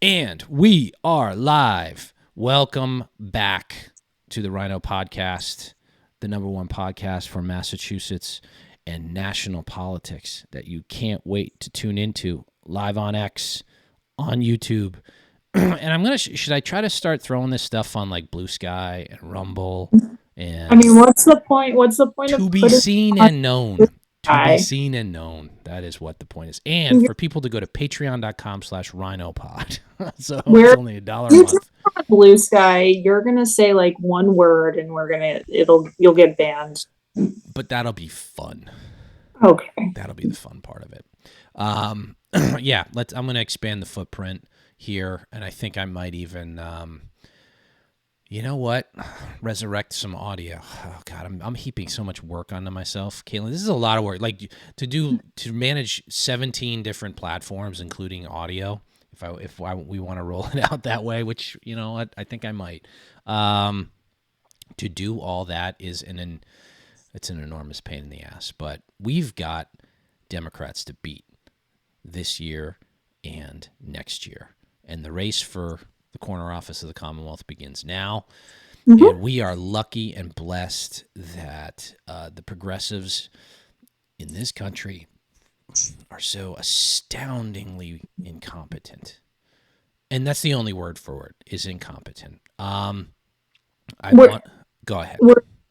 And we are live. Welcome back to the RINO podcast, the number one podcast for Massachusetts and national politics that you can't wait to tune into live on X, on YouTube. And I'm going to, should I try to start throwing this stuff on like Blue Sky and Rumble? And I mean, what's the point? What's the point to of be putting seen on and known. this To be guy? seen and known. That is what the point is. And for people to go to patreon.com/rhinopod. So it's Where only $1 a you month. turn on Blue Sky, you're gonna say like one word, and you'll get banned. But that'll be fun. Okay. That'll be the fun part of it. Yeah, I'm going to expand the footprint here, and I think I might even, you know what, resurrect some audio. Oh God, I'm heaping so much work onto myself, Caitlin. This is a lot of work. Like to manage 17 different platforms, including audio. If we want to roll it out that way, which you know I think I might. To do all that is it's an enormous pain in the ass. But we've got Democrats to beat this year and next year. And the race for the corner office of the Commonwealth begins now. Mm-hmm. And we are lucky and blessed that the progressives in this country are so astoundingly incompetent. And that's the only word for it, is incompetent. Go ahead.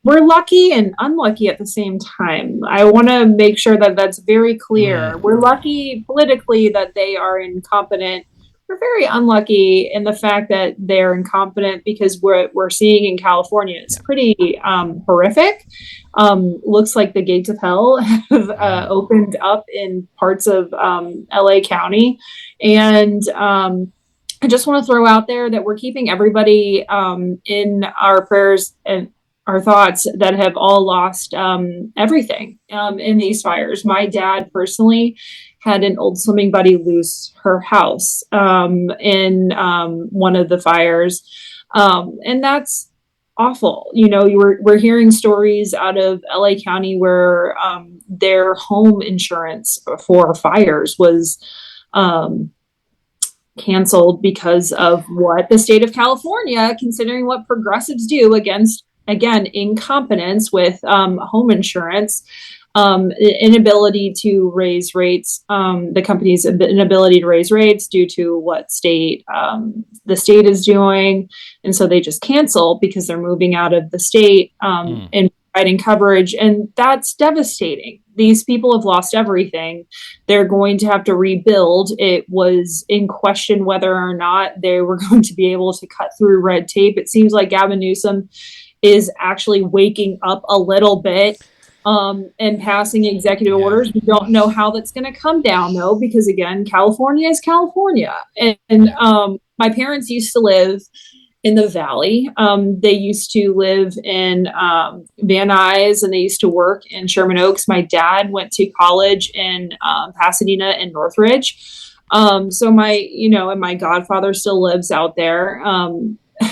We're lucky and unlucky at the same time. I want to make sure that that's very clear. We're lucky politically that they are incompetent. We're very unlucky in the fact that they're incompetent because we're seeing in California, it's pretty horrific. Looks like the gates of hell have opened up in parts of LA County. And I just want to throw out there that we're keeping everybody in our prayers and our thoughts that have all lost everything in these fires. My dad personally had an old swimming buddy lose her house in one of the fires. And that's awful. You know, we're hearing stories out of LA County where their home insurance for fires was canceled because of what the state of California, considering what progressives do against, again, incompetence with home insurance, inability to raise rates, the company's inability to raise rates due to what the state is doing. And so they just cancel because they're moving out of the state and providing coverage. And that's devastating. These people have lost everything. They're going to have to rebuild. It was in question whether or not they were going to be able to cut through red tape. It seems like Gavin Newsom is actually waking up a little bit and passing executive orders. We don't know how that's going to come down, though, because, again, California is California. And my parents used to live in the Valley. They used to live in Van Nuys, and they used to work in Sherman Oaks. My dad went to college in Pasadena and Northridge. So my godfather still lives out there.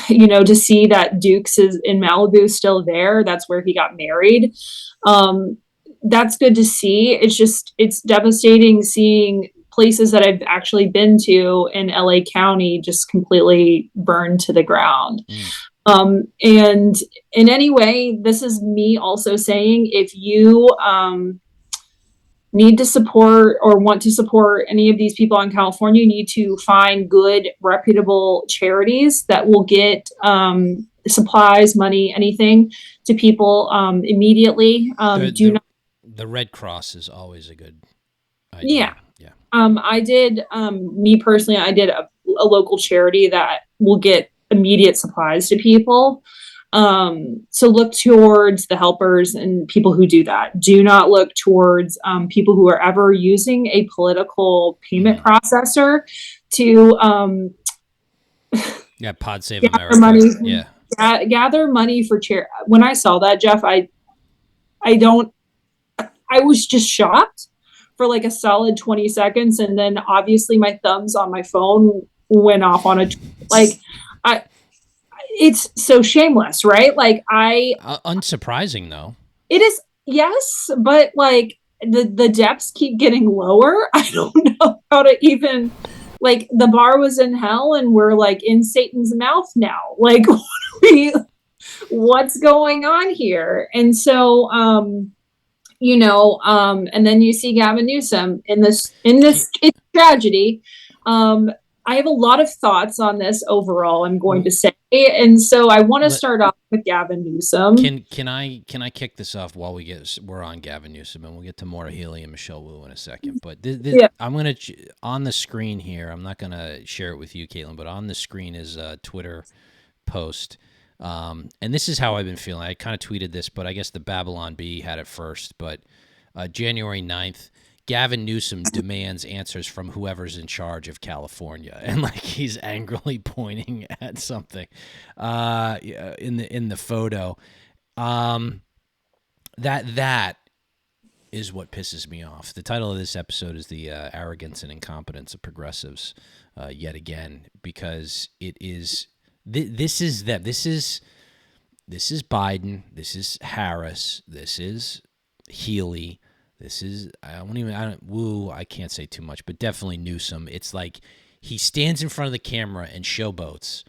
To see that Duke's is in Malibu still there, that's where he got married. That's good to see. It's devastating seeing places that I've actually been to in LA County just completely burned to the ground. And in any way, this is me also saying, if you need to support or want to support any of these people in California, you need to find good, reputable charities that will get supplies, money, anything to people immediately. The Red Cross is always a good idea. Yeah. I did, me personally, I did a local charity that will get immediate supplies to people. So look towards the helpers and people who do that. Do not look towards people who are ever using a political payment processor to Pod Save America. Money, gather money for charity. When I saw that, Jeff, I was just shocked for like a solid 20 seconds, and then obviously my thumbs on my phone went off on it's so shameless, right? Like unsurprising though. It is, yes, but like the depths keep getting lower. I don't know how to even like the bar was in hell and we're like in Satan's mouth now. Like, what's going on here? And so, and then you see Gavin Newsom in this it's tragedy. I have a lot of thoughts on this overall, I'm going to say. And so I want to start off with Gavin Newsom. Can I kick this off while we're on Gavin Newsom, and we'll get to Maura, Healey, and Michelle Wu in a second. But I'm going to, on the screen here, I'm not going to share it with you, Caitlin, but on the screen is a Twitter post. And this is how I've been feeling. I kind of tweeted this, but I guess the Babylon Bee had it first. But January 9th, Gavin Newsom demands answers from whoever's in charge of California, and like he's angrily pointing at something in the photo. That is what pisses me off. The title of this episode is the arrogance and incompetence of progressives, yet again, because it is. This is them. This is Biden. This is Harris. This is Healey. This is I can't say too much, but definitely Newsom. It's like he stands in front of the camera and showboats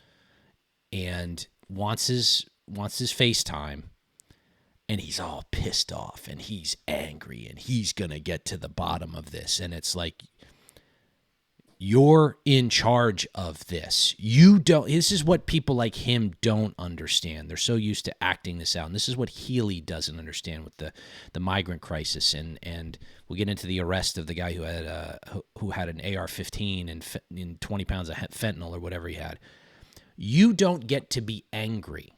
and wants his FaceTime, and he's all pissed off and he's angry and he's gonna get to the bottom of this. And it's like, you're in charge of this. This is what people like him don't understand. They're so used to acting this out. And this is what Healey doesn't understand with the migrant crisis. And we'll get into the arrest of the guy who had an AR-15 and 20 pounds of fentanyl or whatever he had. You don't get to be angry.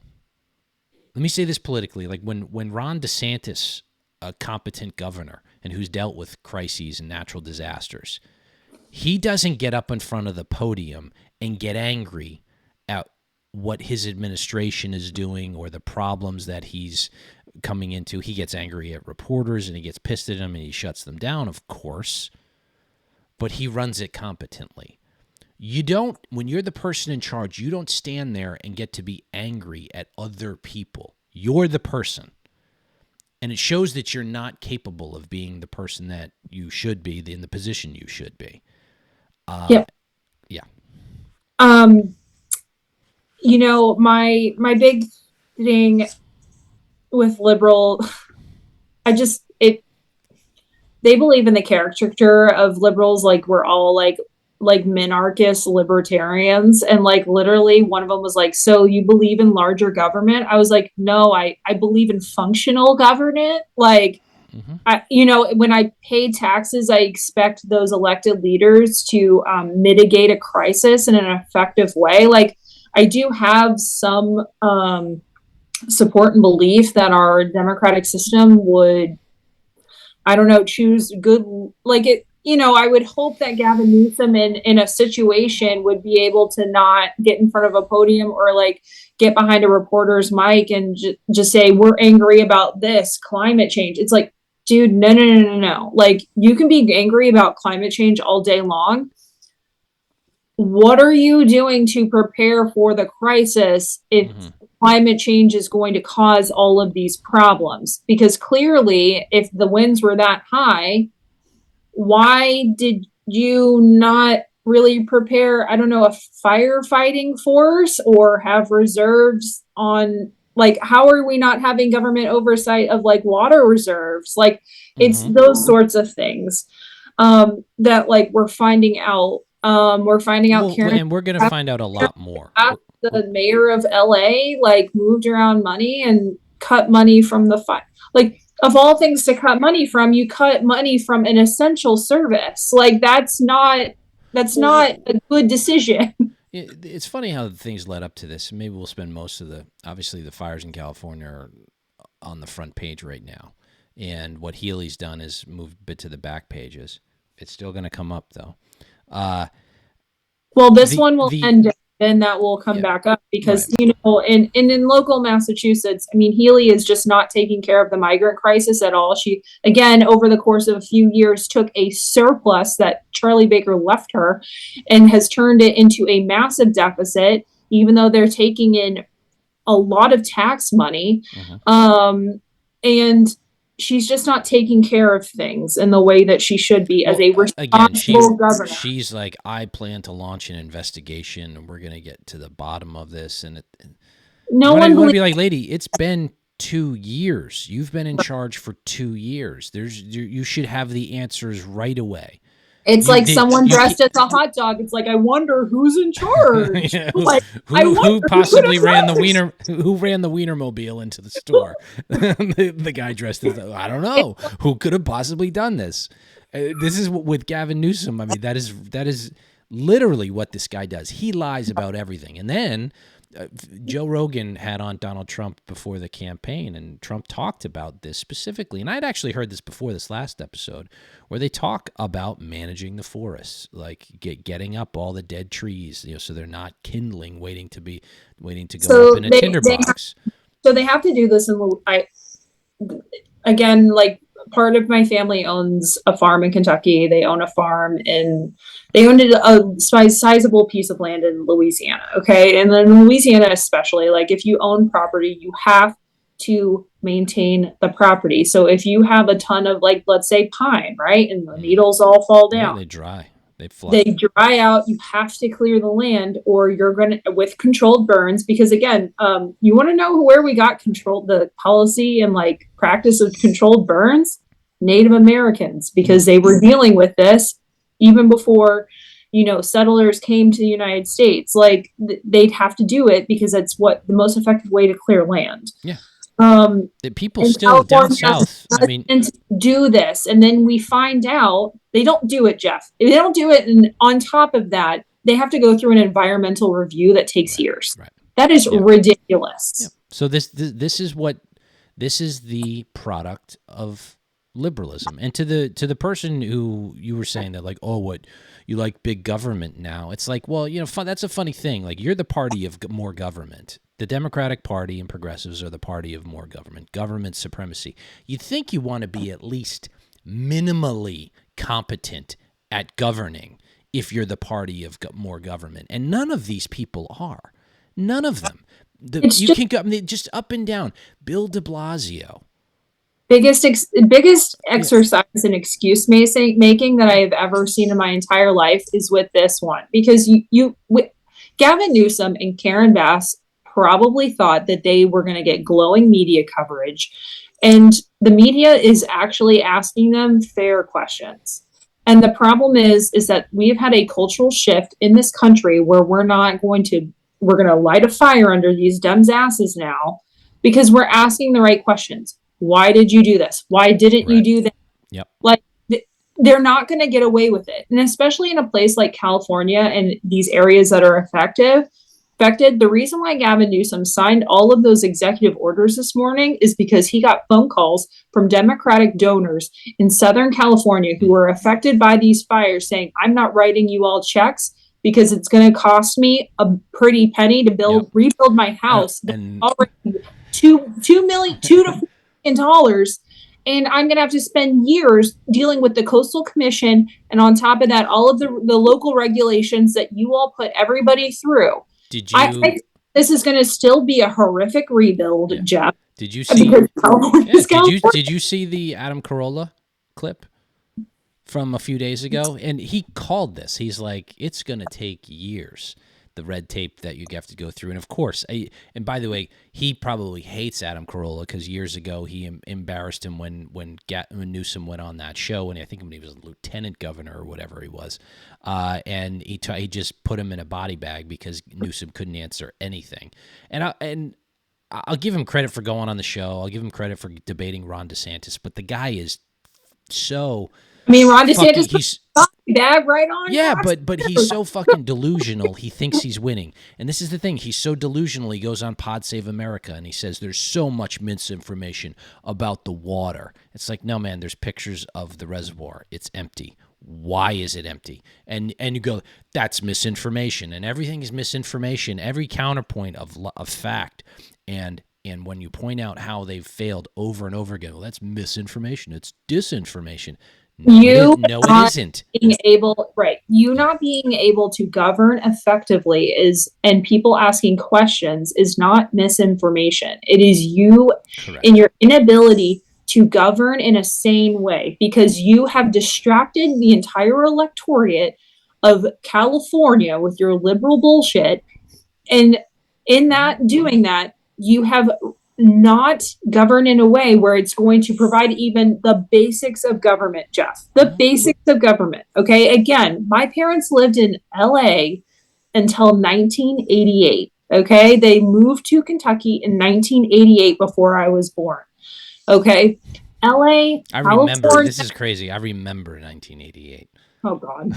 Let me say this politically. Like when Ron DeSantis, a competent governor and who's dealt with crises and natural disasters, he doesn't get up in front of the podium and get angry at what his administration is doing or the problems that he's coming into. He gets angry at reporters and he gets pissed at them and he shuts them down, of course, but he runs it competently. When you're the person in charge, you don't stand there and get to be angry at other people. You're the person. And it shows that you're not capable of being the person that you should be, in the position you should be. Yeah. My big thing with liberal, they believe in the caricature of liberals, like we're all like minarchist libertarians, and like literally one of them was like, so you believe in larger government? I was like, no, I believe in functional government. Like, when I pay taxes, I expect those elected leaders to mitigate a crisis in an effective way. Like, I do have some support and belief that our democratic system would, choose good, like it. I would hope that Gavin Newsom in a situation would be able to not get in front of a podium or like get behind a reporter's mic and just say, we're angry about this climate change. It's like, dude, no. Like, you can be angry about climate change all day long. What are you doing to prepare for the crisis if climate change is going to cause all of these problems? Because clearly, if the winds were that high, why did you not really prepare, a firefighting force or have reserves on, like, how are we not having government oversight of like water reserves? Like, it's those sorts of things that like we're finding out. Karen, and we're going to find out a lot more. The mayor of LA like moved around money and cut money from the like, of all things to cut money from, you cut money from an essential service. Like, that's not a good decision. It's funny how things led up to this. Maybe we'll spend most of obviously the fires in California are on the front page right now. And what Healey's done is moved a bit to the back pages. It's still going to come up though. Well, this one will end, and that will come back up because, in local Massachusetts, Healey is just not taking care of the migrant crisis at all. She, again, over the course of a few years, took a surplus that Charlie Baker left her and has turned it into a massive deficit, even though they're taking in a lot of tax money. And she's just not taking care of things in the way that she should be as a responsible governor. She's like, I plan to launch an investigation, and we're going to get to the bottom of this. And no one want to be like, lady, it's been 2 years. You've been in charge for 2 years. You should have the answers right away. It's like someone dressed as a hot dog. It's like, I wonder who's in charge. Yeah, who possibly ran the wiener? Who ran the Wienermobile into the store? the guy dressed as I don't know who could have possibly done this. This is with Gavin Newsom. I mean, that is literally what this guy does. He lies about everything, and then Joe Rogan had on Donald Trump before the campaign, and Trump talked about this specifically. And I'd actually heard this before this last episode, where they talk about managing the forests, like getting up all the dead trees, so they're not kindling, waiting to go up in a tinderbox. So they have to do this, and again, like, part of my family owns a farm in Kentucky. They own a farm they owned a sizable piece of land in Louisiana. Okay. And then in Louisiana, especially, like, if you own property, you have to maintain the property. So if you have a ton of, like, let's say pine, right, and the needles all fall down, they dry. They dry out. You have to clear the land, or you're going to, with controlled burns, because again, you want to know where we got the policy and, like, practice of controlled burns? Native Americans, because they were dealing with this even before, settlers came to the United States. Like, they'd have to do it because that's what the most effective way to clear land. Yeah. The people still down south, do this, and then we find out they don't do it, Jeff. They don't do it, and on top of that, they have to go through an environmental review that takes years. Right. That is ridiculous. Yeah. So this is the product of liberalism. And to the person who you were saying that, like, oh, what, you like big government now? It's like, well, that's a funny thing. Like, you're the party of more government. The Democratic Party and progressives are the party of more government supremacy. You'd think you want to be at least minimally competent at governing if you're the party of more government. And none of these people are. None of them. Can go just up and down. Bill de Blasio. Biggest exercise in excuse making that I have ever seen in my entire life is with this one, because Gavin Newsom and Karen Bass probably thought that they were going to get glowing media coverage, and the media is actually asking them fair questions. And the problem is that we've had a cultural shift in this country where we're going to light a fire under these Dems' asses now, because we're asking the right questions. Why did you do this? Why didn't you do that? Yep. Like, they're not going to get away with it. And especially in a place like California and these areas that are affected, the reason why Gavin Newsom signed all of those executive orders this morning is because he got phone calls from Democratic donors in Southern California who were affected by these fires saying, I'm not writing you all checks because it's going to cost me a pretty penny to rebuild my house. And already $2 to $4 million, and I'm going to have to spend years dealing with the Coastal Commission, and on top of that, all of the local regulations that you all put everybody through. I think this is going to still be a horrific rebuild, Jeff. Did you see? Did you see the Adam Carolla clip from a few days ago? And he called this. He's like, it's going to take years, the red tape that you have to go through. And of course, and by the way, he probably hates Adam Carolla because years ago he embarrassed him when Newsom went on that show, and I think when he was lieutenant governor or whatever he was, and he just put him in a body bag because Newsom couldn't answer anything. And I'll give him credit for going on the show. I'll give him credit for debating Ron DeSantis, but the guy is so. I mean, Ron DeSantis put the bag right on. Yeah, but he's so fucking delusional. He thinks he's winning. And this is the thing. He's so delusional. He goes on Pod Save America, and he says there's so much misinformation about the water. It's like, no, man, there's pictures of the reservoir. It's empty. Why is it empty? And you go, that's misinformation. And everything is misinformation. Every counterpoint of fact. And when you point out how they've failed over and over again, well, that's misinformation. It's disinformation. No, it isn't. You not being able to govern effectively and people asking questions is not misinformation. It is you and your inability to govern in a sane way, because you have distracted the entire electorate of California with your liberal bullshit. And in that, doing that, you have not governed in a way where it's going to provide even the basics of government, Jeff. The basics of government. Okay. Again, my parents lived in LA until 1988. Okay. They moved to Kentucky in 1988 before I was born. Okay. LA, I remember. California. This is crazy. I remember 1988. Oh, God.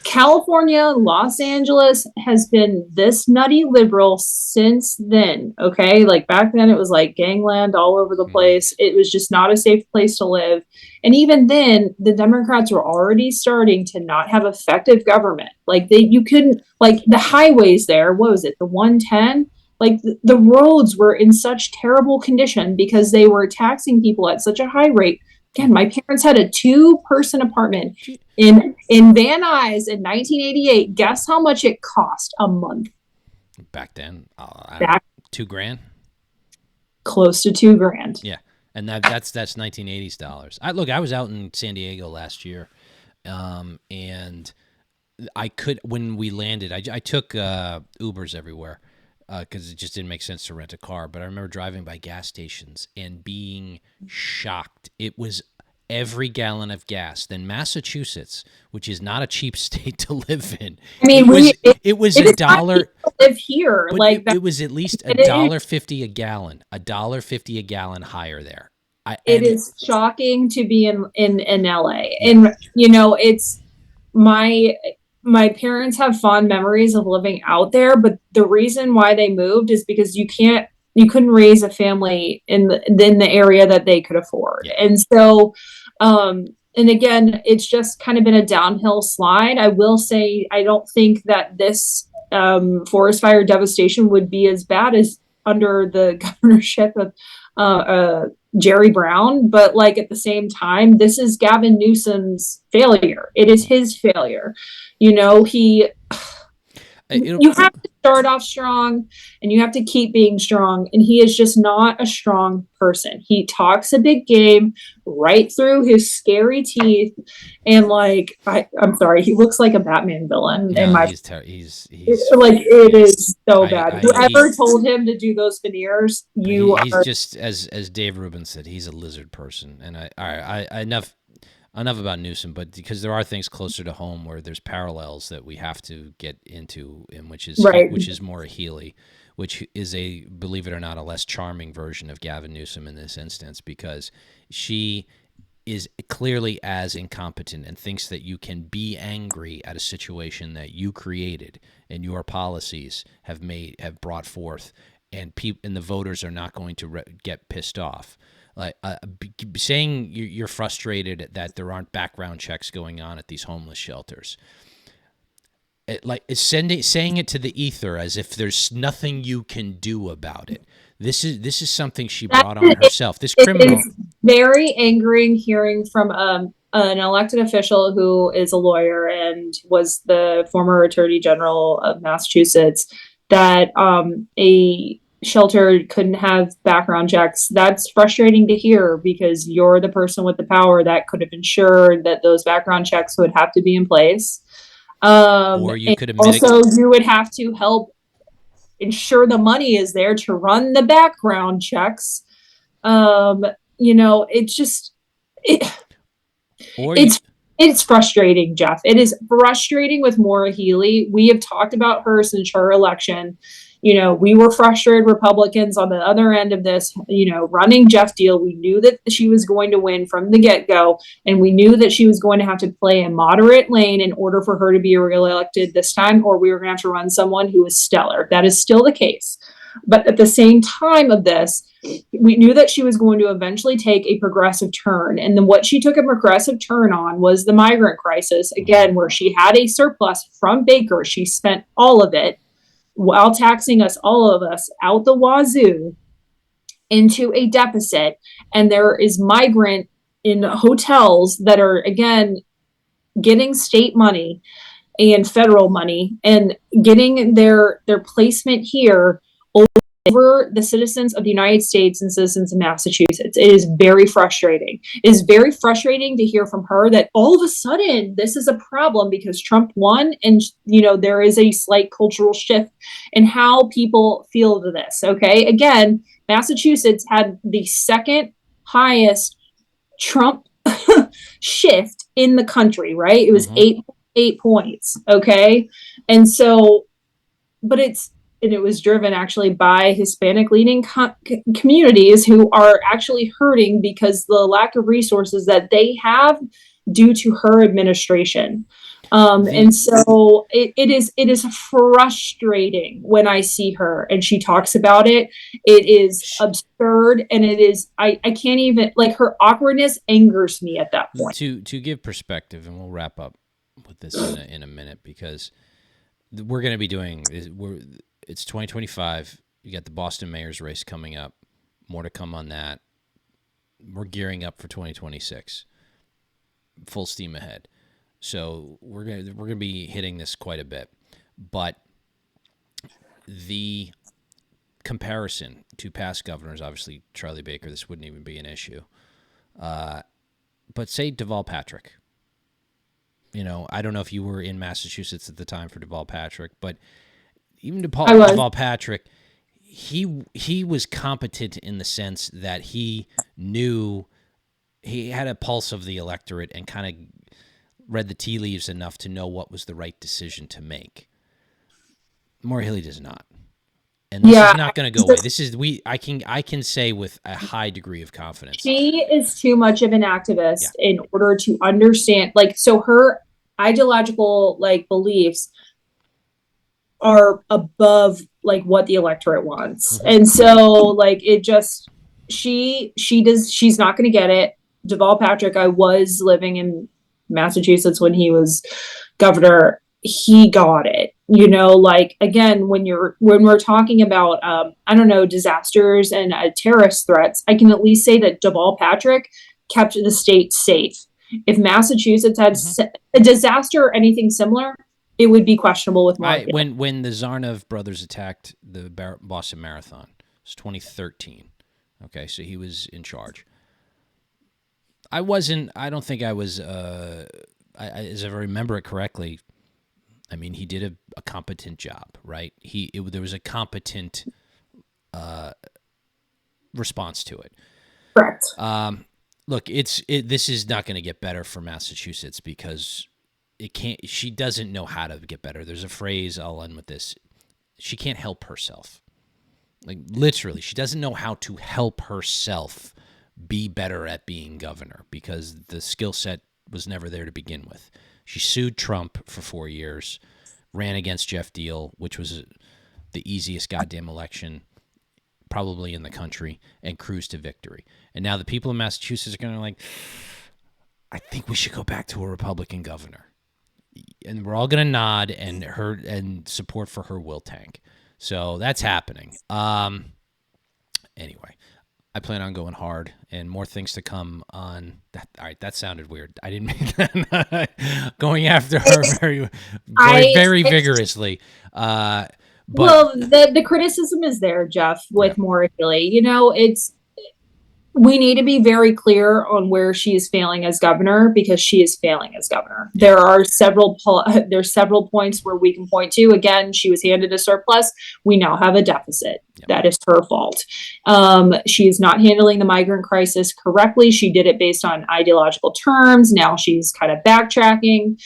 California, Los Angeles has been this nutty liberal since then. Okay. Like back then, it was like gangland all over the place. It was just not a safe place to live. And even then, the Democrats were already starting to not have effective government. Like you couldn't, like the highways there, what was it, the 110? Like the roads were in such terrible condition because they were taxing people at such a high rate. Again, my parents had a 2-person apartment in Van Nuys in 1988. Guess how much it cost a month? Back then, Back $2,000. Close to $2,000. Yeah, and that's 1980s dollars. I was out in San Diego last year, and I could, when we landed, I took Ubers everywhere because it just didn't make sense to rent a car. But I remember driving by gas stations and being shocked. It was every gallon of gas. Then Massachusetts, which is not a cheap state to live in. I mean, it was $1. Live here, but like it was at least $1.50 a gallon. $1.50 a gallon higher there. It is shocking to be in LA, and it's my parents have fond memories of living out there, but the reason why they moved is because you couldn't raise a family in the area that they could afford. Yeah. And so, and again, it's just kind of been a downhill slide. I will say, I don't think that this forest fire devastation would be as bad as under the governorship of Jerry Brown, but like at the same time, this is Gavin Newsom's failure. It is his failure. You have to start off strong and you have to keep being strong. And he is just not a strong person. He talks a big game right through his scary teeth. And like, I'm sorry, he looks like a Batman villain. No, he's like, it is so bad. Whoever told him to do those veneers, he's just, as Dave Rubin said, he's a lizard person. And enough about Newsom, but because there are things closer to home where there's parallels that we have to get into, and which is Maura Healey, which is believe it or not, a less charming version of Gavin Newsom in this instance, because she is clearly as incompetent and thinks that you can be angry at a situation that you created and your policies have brought forth, and the voters are not going to get pissed off. Like saying you're frustrated that there aren't background checks going on at these homeless shelters. Saying it to the ether as if there's nothing you can do about it. This is something she brought on herself. This criminal. It's very angering hearing from an elected official who is a lawyer and was the former Attorney General of Massachusetts that a shelter couldn't have background checks. That's frustrating to hear because you're the person with the power that could have ensured that those background checks would have to be in place. Or you could have also you would have to help ensure the money is there to run the background checks. It's just it's frustrating, Jeff. It is frustrating with Maura Healey. We have talked about her since her election. We were frustrated Republicans on the other end of this, running Jeff Deal. We knew that she was going to win from the get-go, and we knew that she was going to have to play a moderate lane in order for her to be reelected this time, or we were going to have to run someone who is stellar. That is still the case. But at the same time of this, we knew that she was going to eventually take a progressive turn. And then what she took a progressive turn on was the migrant crisis, again, where she had a surplus from Baker. She spent all of it while taxing all of us out the wazoo into a deficit. And there is migrant in hotels that are, again, getting state money and federal money and getting their placement here over over the citizens of the United States and citizens of Massachusetts. It is very frustrating. It is very frustrating to hear from her that all of a sudden this is a problem because Trump won, and there is a slight cultural shift in how people feel to this. Okay, again, Massachusetts had the second highest Trump shift in the country, right? It was 8 points. Okay, and so, but it was driven actually by Hispanic leading communities who are actually hurting because the lack of resources that they have due to her administration. And so it is frustrating when I see her and she talks about it. It is absurd, and it is I can't even, like, her awkwardness angers me at that point. To give perspective, and we'll wrap up with this in a minute, because we're going to be doing it's 2025. You got the Boston mayor's race coming up. More to come on that. We're gearing up for 2026. Full steam ahead. So we're gonna be hitting this quite a bit. But the comparison to past governors, obviously Charlie Baker, this wouldn't even be an issue. But say Deval Patrick. I don't know if you were in Massachusetts at the time for Deval Patrick, but even Deval Patrick, he was competent in the sense that he knew, he had a pulse of the electorate and kind of read the tea leaves enough to know what was the right decision to make. Maura Healey does not. And this is not going to go away. This is I can say with a high degree of confidence. She is too much of an activist in order to understand, so her ideological beliefs are above what the electorate wants. Mm-hmm. And so it just she's not going to get it. Deval Patrick, I was living in Massachusetts when he was governor. He got it. Again, when we're talking about disasters and terrorist threats, I can at least say that Deval Patrick kept the state safe. If Massachusetts had a disaster or anything similar, it would be questionable with Maura. When the Zarnov brothers attacked the Boston Marathon, it was 2013. Okay, so he was in charge. I don't think I was, as I remember it correctly, I mean, he did a competent job, right? There was a competent response to it. Correct. Look, this is not going to get better for Massachusetts because it can't. She doesn't know how to get better. There's a phrase, I'll end with this. She can't help herself. Literally, she doesn't know how to help herself be better at being governor because the skill set was never there to begin with. She sued Trump for 4 years, ran against Jeff Deal, which was the easiest goddamn election probably in the country, and cruised to victory. And now the people in Massachusetts are going to I think we should go back to a Republican governor. And we're all going to nod, and support for her will tank. So that's happening. Anyway, I plan on going hard, and more things to come on that. All right, that sounded weird. I didn't mean that. Going after her very vigorously. Well, the criticism is there, Jeff, with Maura Healey. We need to be very clear on where she is failing as governor, because she is failing as governor. There are several points where we can point to. Again, she was handed a surplus. We now have a deficit. Yep. That is her fault. She is not handling the migrant crisis correctly. She did it based on ideological terms. Now she's kind of backtracking.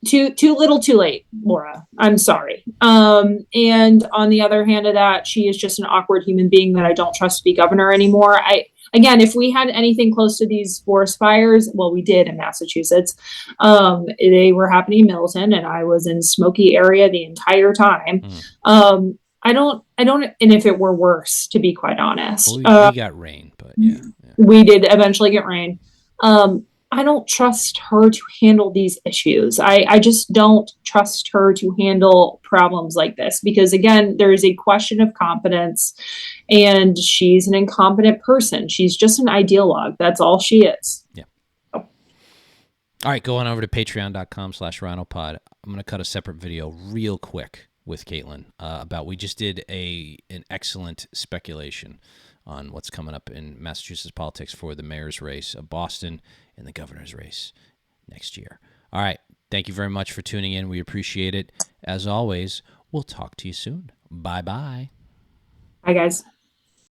Too little, too late, Maura. I'm sorry. And on the other hand of that, she is just an awkward human being that I don't trust to be governor anymore. Again, if we had anything close to these forest fires, well, we did in Massachusetts. They were happening in Milton, and I was in smoky area the entire time. I don't, and if it were worse, to be quite honest. Well, we got rain, but yeah. We did eventually get rain. I don't trust her to handle these issues. I just don't trust her to handle problems like this because, again, there is a question of competence, and she's an incompetent person. She's just an ideologue. That's all she is. Yeah. All right, go on over to patreon.com/RINOpod. I'm going to cut a separate video real quick with Caitlin about. We just did an excellent speculation on what's coming up in Massachusetts politics for the mayor's race of Boston and the governor's race next year. All right. Thank you very much for tuning in. We appreciate it. As always, we'll talk to you soon. Bye-bye. Hi, guys.